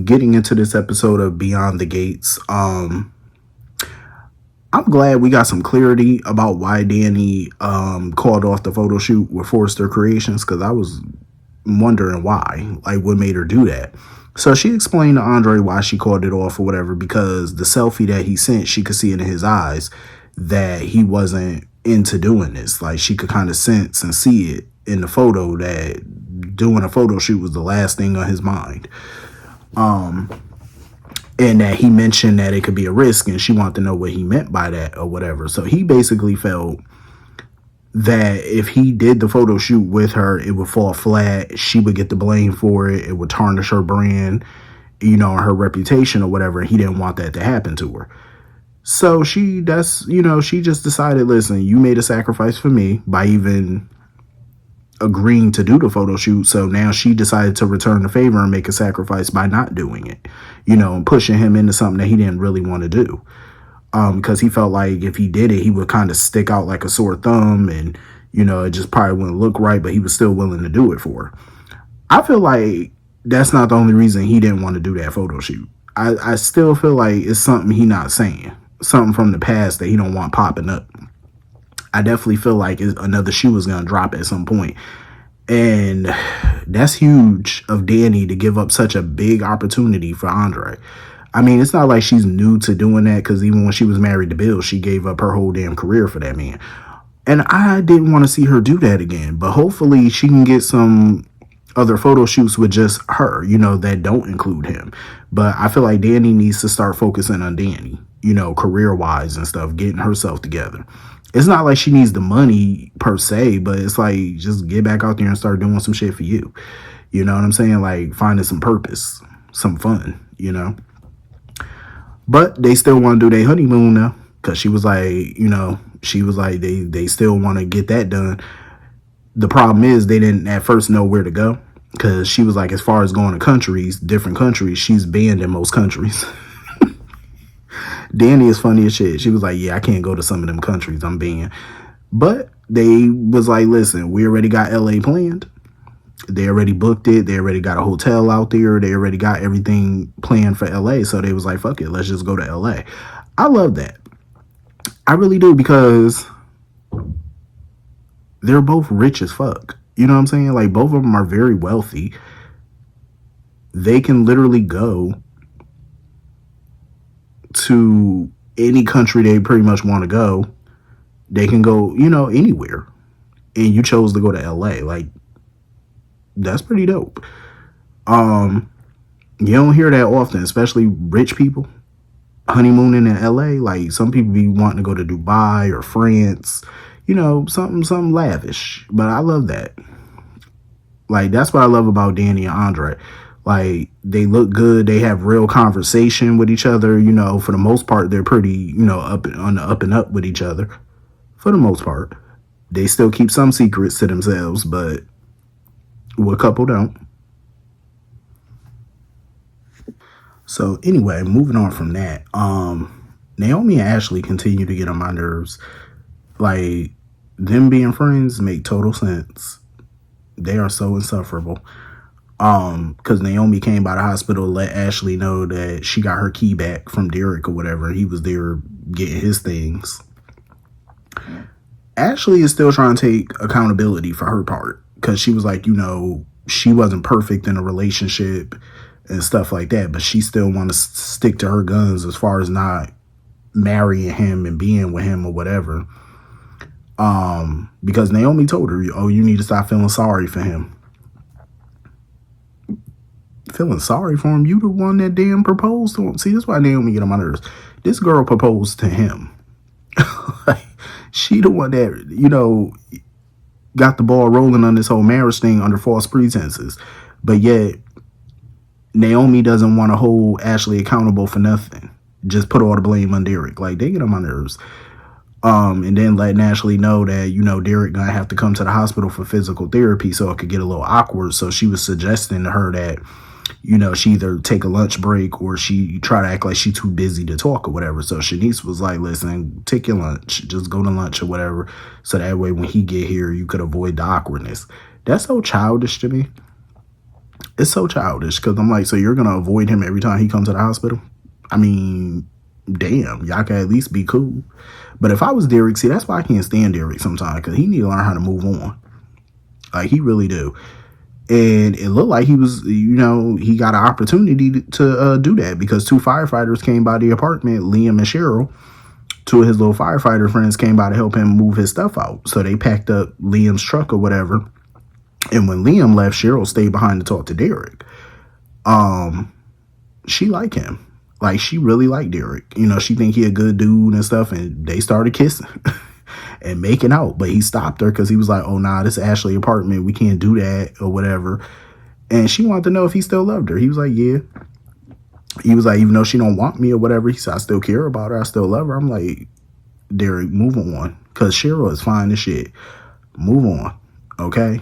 getting into this episode of Beyond the Gates, I'm glad we got some clarity about why Danny called off the photo shoot with Forrester Creations, because I was wondering why, like what made her do that. So she explained to Andre why she called it off or whatever, because the selfie that he sent, she could see it in his eyes that he wasn't into doing this. Like she could kind of sense and see it in the photo that doing a photo shoot was the last thing on his mind. And that he mentioned that it could be a risk, and she wanted to know what he meant by that or whatever. So he basically felt that if he did the photo shoot with her, it would fall flat. She would get the blame for it. It would tarnish her brand, her reputation or whatever. He didn't want that to happen to her. So she just decided, listen, you made a sacrifice for me by even agreeing to do the photo shoot. So now she decided to return the favor and make a sacrifice by not doing it, and pushing him into something that he didn't really want to do. Because he felt like if he did it, he would kind of stick out like a sore thumb, and it just probably wouldn't look right, but he was still willing to do it for her. I feel like that's not the only reason he didn't want to do that photo shoot. I still feel like it's something he not saying, something from the past that he don't want popping up. I definitely feel like another shoe is going to drop at some point. And that's huge of Danny to give up such a big opportunity for Andre. I mean, it's not like she's new to doing that, because even when she was married to Bill, she gave up her whole damn career for that man. And I didn't want to see her do that again. But hopefully she can get some other photo shoots with just her, that don't include him. But I feel like Danny needs to start focusing on Danny, career-wise and stuff, getting herself together. It's not like she needs the money per se, but it's like, just get back out there and start doing some shit for you. You know what I'm saying? Like finding some purpose, some fun, But they still want to do their honeymoon now, because she was like, they still want to get that done. The problem is they didn't at first know where to go, because she was like, as far as going to countries, different countries, she's banned in most countries. Danny is funny as shit. She was like, yeah, I can't go to some of them countries, I'm banned. But they was like, listen, we already got LA planned. They already booked it. They already got a hotel out there. They already got everything planned for LA. So they was like, fuck it, let's just go to LA. I love that. I really do, because they're both rich as fuck. You know what I'm saying? Like, both of them are very wealthy. They can literally go to any country they pretty much want to go. They can go, anywhere. And you chose to go to LA. Like, that's pretty dope. You don't hear that often, especially rich people honeymooning in LA. Like, some people be wanting to go to Dubai or France, something lavish. But I love that. Like, that's what I love about Danny and Andre. Like, they look good. They have real conversation with each other. For the most part, they're pretty, up on the up and up with each other. For the most part, they still keep some secrets to themselves, but what couple don't? So anyway, moving on from that, Naomi and Ashley continue to get on my nerves. Like, them being friends make total sense. They are so insufferable. Because Naomi came by the hospital to let Ashley know that she got her key back from Derek or whatever. He was there getting his things. Ashley is still trying to take accountability for her part, because she was like, she wasn't perfect in a relationship and stuff like that, but she still want to stick to her guns as far as not marrying him and being with him or whatever. Because Naomi told her, oh, you need to stop feeling sorry for him. Feeling sorry for him? You the one that damn proposed to him. See, that's why Naomi get on my nerves. This girl proposed to him. She the one that, got the ball rolling on this whole marriage thing under false pretenses. But yet, Naomi doesn't want to hold Ashley accountable for nothing. Just put all the blame on Derek. Like, they get on my nerves. And then letting Ashley know that, Derek gonna have to come to the hospital for physical therapy, so it could get a little awkward. So she was suggesting to her that, she either take a lunch break or she try to act like she's too busy to talk or whatever. So Shanice was like, listen, take your lunch. Just go to lunch or whatever. So that way when he get here, you could avoid the awkwardness. That's so childish to me. It's so childish because I'm like, so you're gonna avoid him every time he comes to the hospital? I mean, damn, y'all can at least be cool. But if I was Derek, see, that's why I can't stand Derek sometimes, because he need to learn how to move on. Like, he really do. And it looked like he was, he got an opportunity to do that, because two firefighters came by the apartment, Liam and Cheryl. Two of his little firefighter friends came by to help him move his stuff out. So they packed up Liam's truck or whatever. And when Liam left, Cheryl stayed behind to talk to Derek. She liked him. Like, she really liked Derek. She think he a good dude and stuff, and they started kissing and making out. But he stopped her because he was like, oh, nah, this is Ashley apartment. We can't do that or whatever. And she wanted to know if he still loved her. He was like, yeah. He was like, even though she don't want me or whatever, he said, I still care about her. I still love her. I'm like, Derek, move on. Because Cheryl is fine as shit. Move on. Okay?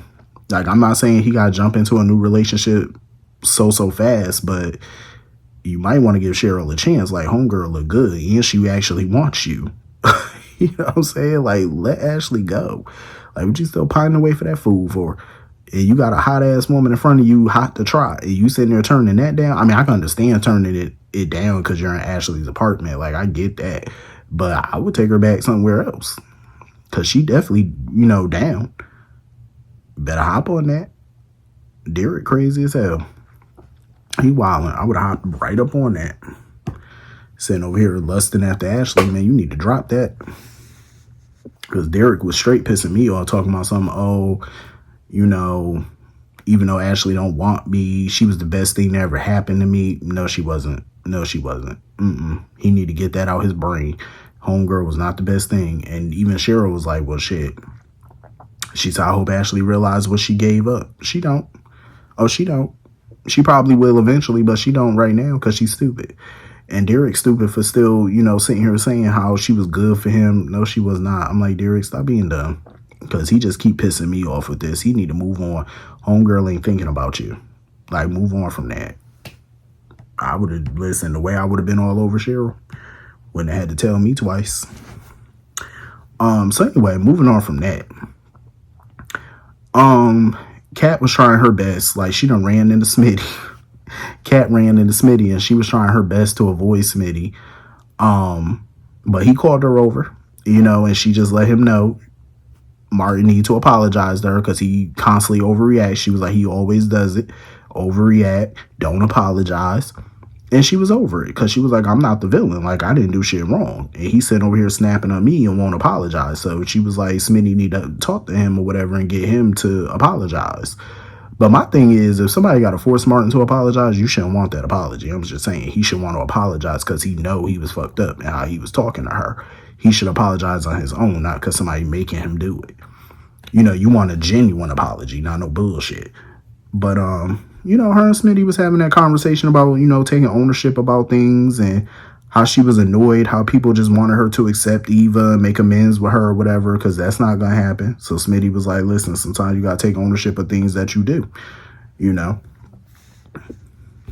Like, I'm not saying he got to jump into a new relationship so fast, but you might want to give Cheryl a chance. Like, homegirl look good, and she actually wants you. You know what I'm saying? Like, let Ashley go. Like, what you still pining away for that food for? And you got a hot-ass woman in front of you, hot to try, and you sitting there turning that down? I mean, I can understand turning it down because you're in Ashley's apartment. Like, I get that. But I would take her back somewhere else, because she definitely, down. Better hop on that. Derek crazy as hell. He wildin'. I would hop right up on that. Sitting over here lusting after Ashley, man, you need to drop that. Because Derek was straight pissing me off, talking about something, even though Ashley don't want me, she was the best thing that ever happened to me. No, she wasn't. He need to get that out his brain. Homegirl was not the best thing. And even Cheryl was like, well, shit. She said, I hope Ashley realized what she gave up. She don't. Oh, she don't. She probably will eventually, but she don't right now because she's stupid. And Derek's stupid for still, sitting here saying how she was good for him. No, she was not. I'm like, Derek, stop being dumb. Because he just keep pissing me off with this. He need to move on. Homegirl ain't thinking about you. Like, move on from that. I would have listened. The way I would have been all over Cheryl, wouldn't have had to tell me twice. So anyway, moving on from that. Kat was trying her best. Like, she done ran into Smitty. Kat ran into Smitty, and she was trying her best to avoid Smitty. But he called her over, and she just let him know Martin need to apologize to her because he constantly overreacts. She was like, he always does it. Overreact. Don't apologize. And she was over it because she was like, I'm not the villain. Like, I didn't do shit wrong. And he's sitting over here snapping at me and won't apologize. So she was like, Smitty need to talk to him or whatever and get him to apologize. But my thing is, if somebody got to force Martin to apologize, you shouldn't want that apology. I'm just saying, he should want to apologize because he know he was fucked up and how he was talking to her. He should apologize on his own, not because somebody making him do it. You want a genuine apology, not no bullshit. But, her and Smitty was having that conversation about, taking ownership about things and how she was annoyed, how people just wanted her to accept Eva and make amends with her or whatever, because that's not going to happen. So Smitty was like, listen, sometimes you got to take ownership of things that you do,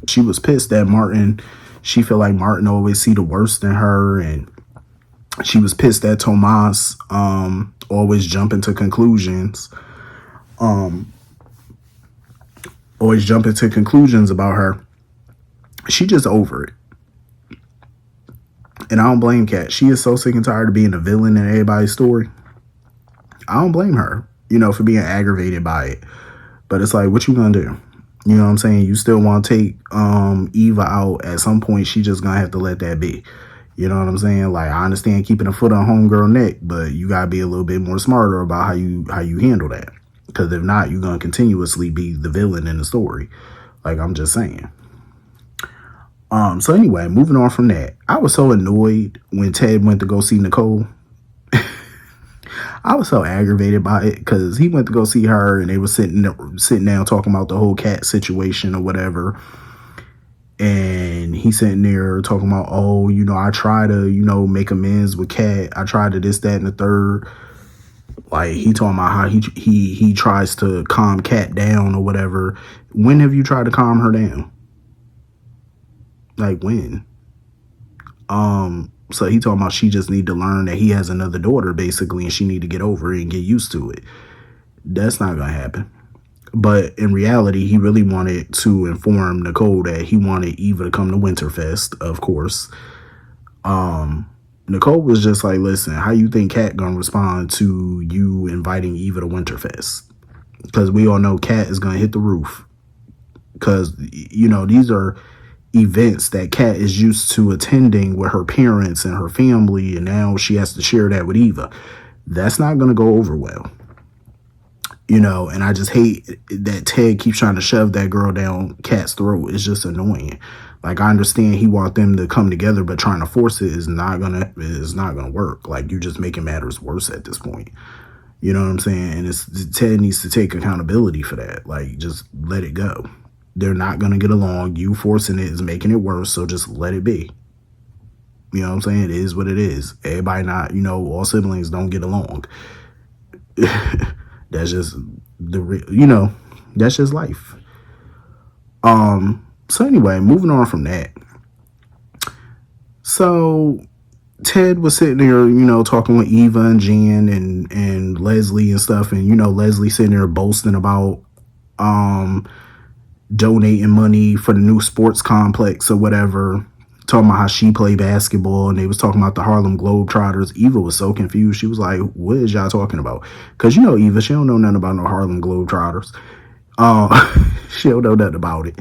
She was pissed that Martin, she felt like Martin always see the worst in her, and she was pissed that Tomas always jumping to conclusions. Always jumping to conclusions about her. She just over it. And I don't blame Kat. She is so sick and tired of being a villain in everybody's story. I don't blame her, for being aggravated by it. But it's like, what you gonna do? You know what I'm saying? You still want to take Eva out. At some point, she just gonna have to let that be. You know what I'm saying? Like, I understand keeping a foot on homegirl neck, but you gotta be a little bit more smarter about how you handle that. Because if not, you're gonna continuously be the villain in the story. Like, I'm just saying. So anyway, moving on from that, I was so annoyed when Ted went to go see Nicole. I was so aggravated by it because he went to go see her and they were sitting down talking about the whole Cat situation or whatever. And he's sitting there talking about, I try to, make amends with Cat. I tried to this, that, and the third. Like, he talking about how he tries to calm Cat down or whatever. When have you tried to calm her down? Like, when? So he talking about she just need to learn that he has another daughter, basically, and she need to get over it and get used to it. That's not gonna happen. But in reality, he really wanted to inform Nicole that he wanted Eva to come to Winterfest, of course. Nicole was just like, listen, how you think Kat gonna respond to you inviting Eva to Winterfest? Because we all know Kat is gonna hit the roof. Because, these are events that Kat is used to attending with her parents and her family, and now she has to share that with Eva. That's not gonna go over well. And I just hate that Ted keeps trying to shove that girl down Kat's throat. It's just annoying. Like, I understand he wants them to come together, but trying to force it is not gonna work. Like, you're just making matters worse at this point. You know what I'm saying? And Ted needs to take accountability for that. Like, just let it go. They're not gonna get along. You forcing it is making it worse, so just let it be. You know what I'm saying? It is what it is. Everybody not, all siblings don't get along. That's just that's just life. So anyway, moving on from that. So Ted was sitting there, talking with Eva and Jan and Leslie and stuff, and Leslie sitting there boasting about donating money for the new sports complex or whatever, talking about how she played basketball, and they was talking about the Harlem Globetrotters. Eva was so confused. She was like, what is y'all talking about? Because Eva, she don't know nothing about no Harlem Globetrotters. She don't know nothing about it.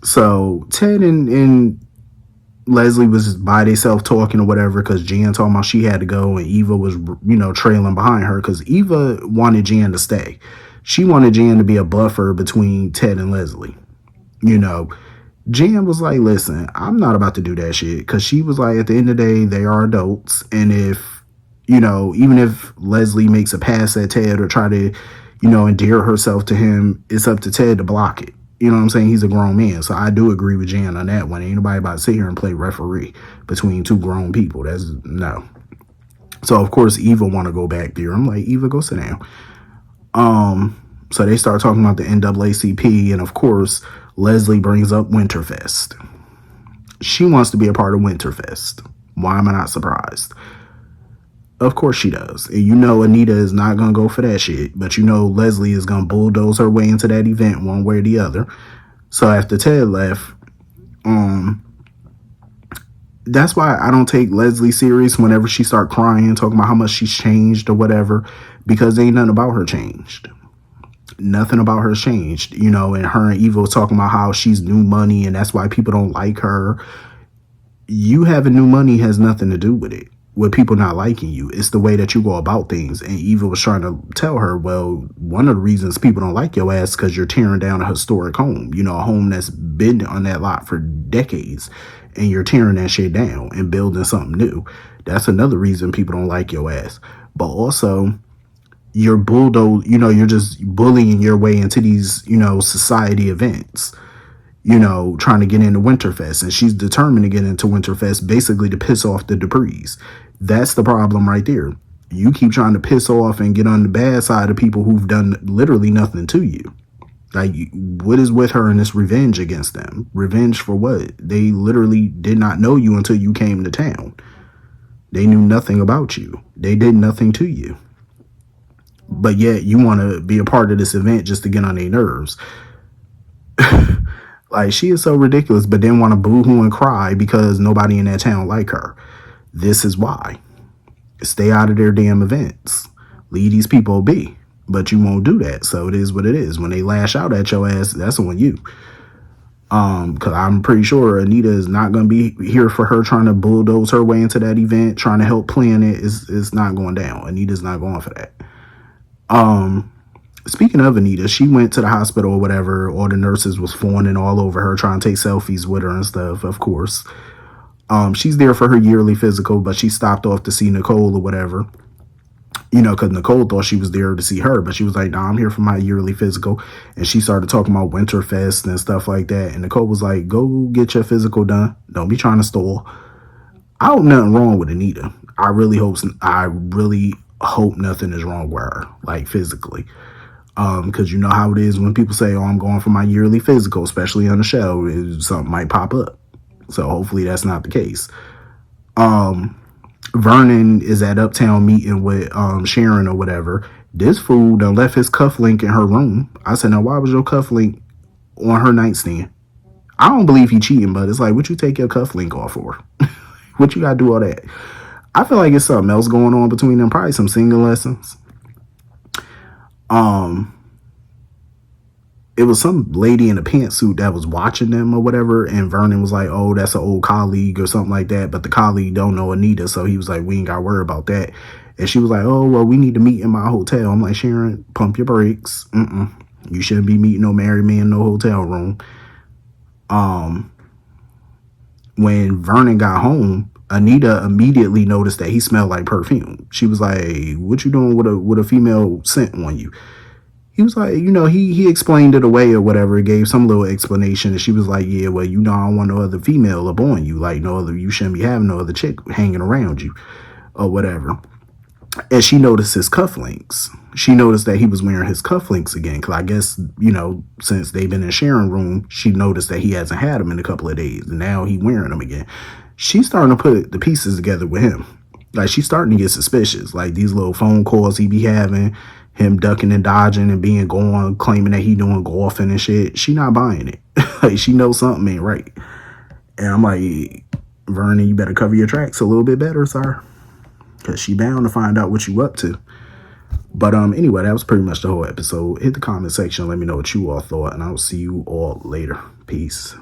So Ted and Leslie was just by themselves talking or whatever, because Jan talking about she had to go, and Eva was trailing behind her, because Eva wanted Jan to stay. She wanted Jan to be a buffer between Ted and Leslie. Jan was like, listen, I'm not about to do that shit, because she was like, at the end of the day, they are adults, and if even if Leslie makes a pass at Ted or try to endear herself to him, it's up to Ted to block it. You know what I'm saying? He's a grown man. So I do agree with Jan on that one. Ain't nobody about to sit here and play referee between two grown people. That's no. So of course Eva want to go back there. I'm like, Eva, go sit down. So they start talking about the NAACP, and of course Leslie brings up Winterfest. She wants to be a part of Winterfest. Why am I not surprised? Of course she does. And Anita is not going to go for that shit. But Leslie is going to bulldoze her way into that event one way or the other. So after Ted left, that's why I don't take Leslie serious whenever she start crying, talking about how much she's changed or whatever. Because ain't nothing about her changed. Nothing about her changed. And her and Eva was talking about how she's new money and that's why people don't like her. You having new money has nothing to do with it. With people not liking you. It's the way that you go about things. And Eva was trying to tell her, well, one of the reasons people don't like your ass is because you're tearing down a historic home. A home that's been on that lot for decades. And you're tearing that shit down and building something new. That's another reason people don't like your ass. But also, you're you're just bullying your way into these, society events. Trying to get into Winterfest, and she's determined to get into Winterfest basically to piss off the Duprees. That's the problem right there. You keep trying to piss off and get on the bad side of people who've done literally nothing to you. Like, what is with her and this revenge against them? Revenge for what? They literally did not know you until you came to town. They knew nothing about you. They did nothing to you. But yet you want to be a part of this event just to get on their nerves. Like, she is so ridiculous, but then want to boo-hoo and cry because nobody in that town like her. This is why. Stay out of their damn events. Leave these people be. But you won't do that, so it is what it is. When they lash out at your ass, that's on you. Because I'm pretty sure Anita is not going to be here for her trying to bulldoze her way into that event, trying to help plan it. It's not going down. Anita's not going for that. Speaking of Anita, she went to the hospital or whatever. All the nurses was fawning all over her, trying to take selfies with her and stuff, of course. She's there for her yearly physical, but she stopped off to see Nicole or whatever. Because Nicole thought she was there to see her, but she was like, nah, I'm here for my yearly physical. And she started talking about Winterfest and stuff like that. And Nicole was like, go get your physical done. Don't be trying to stall. I hope nothing wrong with Anita. I really hope nothing is wrong with her, like physically. Because you know how it is when people say, oh, I'm going for my yearly physical, especially on the show, something might pop up. So hopefully that's not the case. Vernon is at Uptown meeting with Sharon or whatever. This fool done left his cufflink in her room. I said, now why was your cufflink on her nightstand? I don't believe he cheating, but it's like, what you take your cufflink off for? What you gotta do all that? I feel like it's something else going on between them. Probably some singing lessons. It was some lady in a pantsuit that was watching them or whatever, and Vernon was like, oh, that's an old colleague or something like that, but the colleague don't know Anita, so he was like, we ain't gotta worry about that. And she was like, oh, well, we need to meet in my hotel. I'm like, Sharon, pump your brakes. You shouldn't be meeting no married man in no hotel room. When Vernon got home, Anita immediately noticed that he smelled like perfume. She was like, what you doing with a female scent on you? He was like, he explained it away or whatever, gave some little explanation, and she was like, yeah, well, I don't want no other female up on you, like no other, you shouldn't be having no other chick hanging around you or whatever. And she noticed his cufflinks. She noticed that he was wearing his cufflinks again, because I guess, since they've been in sharing room, she noticed that he hasn't had them in a couple of days, and now he wearing them again. She's starting to put the pieces together with him. Like, she's starting to get suspicious. Like, these little phone calls he be having, him ducking and dodging and being gone, claiming that he doing golfing and shit. She not buying it. Like, she knows something ain't right. And I'm like, Vernon, you better cover your tracks a little bit better, sir, because she bound to find out what you up to. But anyway, that was pretty much the whole episode. Hit the comment section, let me know what you all thought, and I'll see you all later. Peace.